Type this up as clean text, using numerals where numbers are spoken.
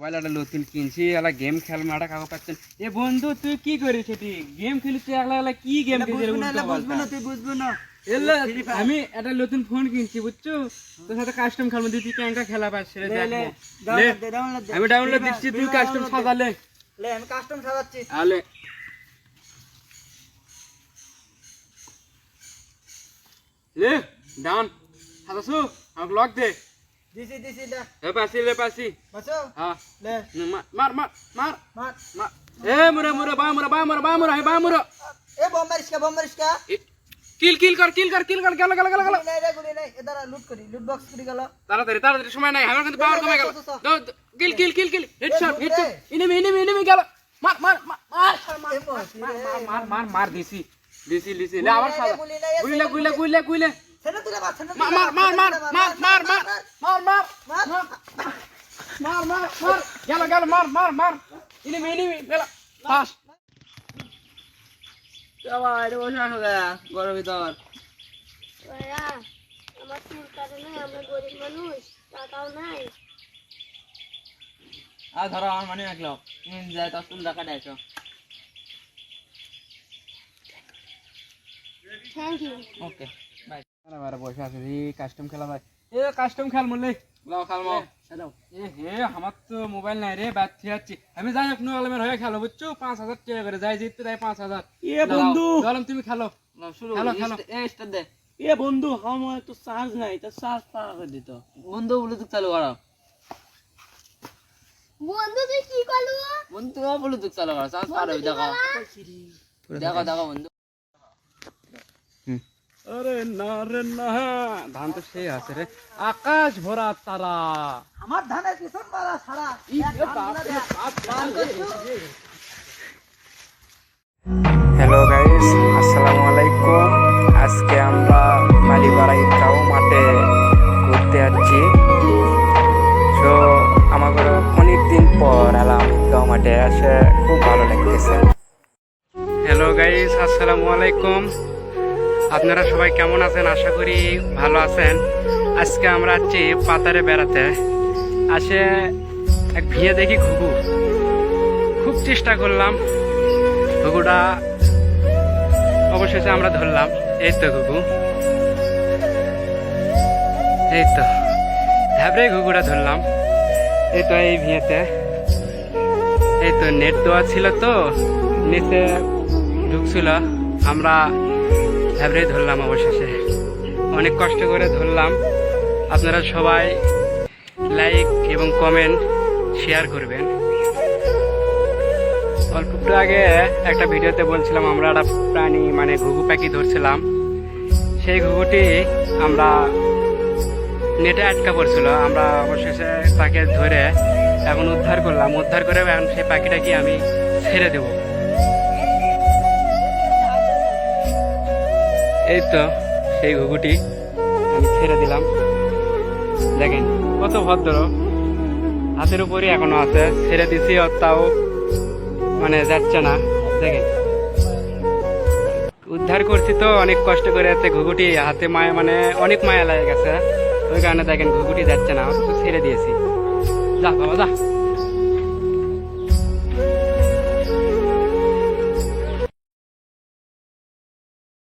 Mobile একটা নতুন কিনছি, এলা গেম খেল মারা কাগজ পাচ্ছেন। এ বন্ধু তুই কি করিস সেটি গেম খেলিস? একলা একলা কি গেম খেলিস? তুই বুঝবো না। আমি একটা নতুন ফোন কিনছি বুঝছো, তোর সাথে কাস্টম খেলবো, তুই ক্যাঙ্কা খেলা পাস সেটা দেখবো। আমি ডাউনলোড দিচ্ছি, তুই কাস্টম সাজালে। আমি কাস্টম সাজাচ্ছি। আলে লে ডাউন সাজাছো, আমাকে লক দে। দিছি দে। লে পাসি বাঁচো। হ্যাঁ লে মার মার মার মার। মার। এ মুরা মুরা বা মুরা হে বা মুরা। এ বম মারিস কা। কিল কর গেল গুলি নাই এদারা লুট বক্স করি গেল। তাড়াতাড়ি সময় নাই, আমার কিন্তু পাওয়ার কমে গেল। কিল হেডশট এনিমি গেল। মার দিছি লে আবার সাদা গুইলে ছেড়ে তুলে মার ছেড়ে মার এনিমি গেল। পাস বাবা এটা বসে আসো ঘরের ভিতর। আমার চুল কাটে নাই, আমরা গরিব মানুষ, টাকাও নাই। ধরো আমার মানে রাখলো যায় তার চুল রাখা দেয়ছো। Thank you. Okay bye. আরে বসে আছে রে কাস্টম খেলা ভাই। এ কাস্টম খেল মলে লাও খেলমো। এ হে আমার তো মোবাইল নাই রে, বাচ্চা যাচ্ছি আমি। যাই হোক নো আলমের হয়ে খেলো বুঝছো, 5000 টাকা করে যাই জিততে দেয় 5000। এ বন্ধু বললাম তুমি খেলো শুরু খেলো এ স্টার দে। এ বন্ধু আমার তো চার্জ নাই, তো চার্জ পাওয়া করে দিত। বন্ধু ব্লুটুথ চালু করো। বন্ধু তুই কি করলু? বন্ধু ব্লুটুথ চালু করো, চার্জ পাওয়া হবে। দেখো বন্ধু। আরে না ধান তো সেই আছে রে, আকাশ ভরা তারা। আমার ধানের পিছন মারা সারা। হ্যালো গাইস, আসসালামু আলাইকুম। আজকে আমরা মালিপাড়া ঈদগাঁও মাঠে ঘুরতে যাচ্ছি। তো আমাদের অনেকদিন পর এলাম ঈদগাঁও মাঠে, এসে খুব ভালো লাগতেছে। হ্যালো গাইস, আসসালামু আলাইকুম। আপনারা সবাই কেমন আছেন? আশা করি ভালো আছেন। আজকে আমরা যাচ্ছি পাতারে বেড়াতে। আসে এক ভিয়ে দেখি ঘুঘু, খুব চেষ্টা করলাম, ঘুঘুটা অবশেষে আমরা ধরলাম। এই তো ঘুঘু, এই তো ধ্যাবরে ঘুঘুটা ধরলাম। এই তো এই ভিয়েতে, এই তো নেট দেওয়া ছিল তো নিচে ঢুকছিল, আমরা ধ্যাবরে ধরলাম অবশেষে। অনেক কষ্ট করে ধরলাম। আপনারা সবাই লাইক এবং কমেন্ট শেয়ার করবেন। অল্প একটু আগে একটা ভিডিওতে বলছিলাম আমরা একটা প্রাণী মানে ঘুঘু পাখি ধরছিলাম। সেই ঘুঘুটি আমরা নেটে আটকা পড়ছিল, আমরা অবশেষে তাকে ধরে এখন উদ্ধার করলাম। উদ্ধার করে এখন সেই পাখিটাকে আমি ছেড়ে দেব। এই তো সেই ঘুঘুটি আমি ছেড়ে দিলাম। দেখেন কত ভদ্র, হাতের উপরই এখনো আছে। ছেড়ে দিছি, তাও মানে যাচ্ছে না। দেখেন উদ্ধার করছি তো অনেক কষ্ট করে, যাচ্ছে ঘুঘুটি হাতে মায়া মানে অনেক মায়া লাগে গেছে, ওই কারণে দেখেন ঘুঘুটি যাচ্ছে না, অথচ ছেড়ে দিয়েছি। যা বাবা যা।